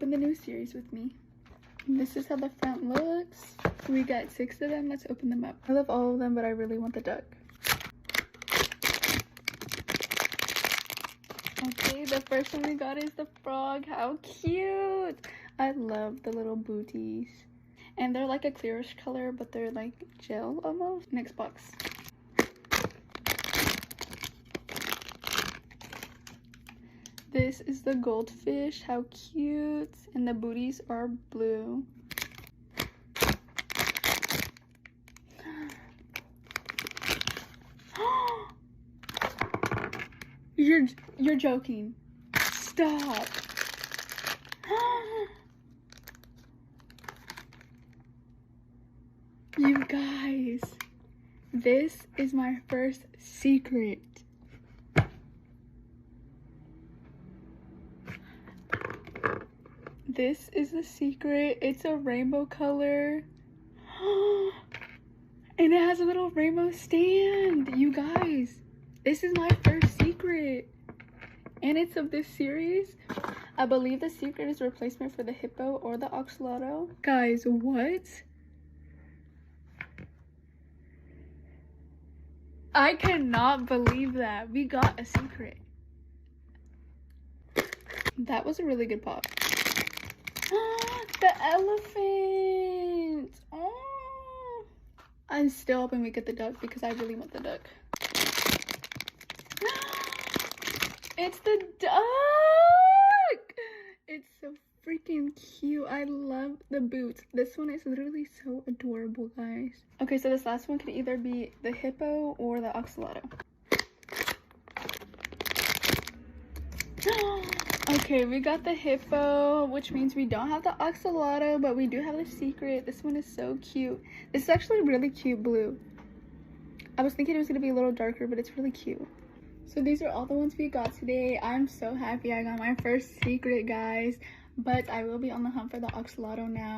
open the new series with me. This is how the front looks. We got 6 of them. Let's open them up. I love all of them, but I really want the duck. Okay, the first one we got is the frog. How cute! I love the little booties. And they're like a clearish color, but they're like gel almost. Next box. This is the goldfish. How cute! And the booties are blue. You're joking. Stop. You guys, this is my first secret. This is the secret. It's a rainbow color. And it has a little rainbow stand. You guys, this is my first secret. And it's of this series. I believe the secret is a replacement for the hippo or the axolotl. Guys, what? I cannot believe that. We got a secret. That was a really good pop. The elephant. Oh, I'm still hoping we get the duck because I really want the duck. It's the duck. It's so freaking cute. I love the boots. This one is literally so adorable, guys. Okay, so this last one could either be the hippo or the axolotl. Okay, we got the hippo, which means we don't have the axolotl, but we do have the secret. This one is so cute. This is actually really cute blue. I was thinking it was gonna be a little darker, but it's really cute. So these are all the ones we got today. I'm so happy I got my first secret, guys. But I will be on the hunt for the axolotl now.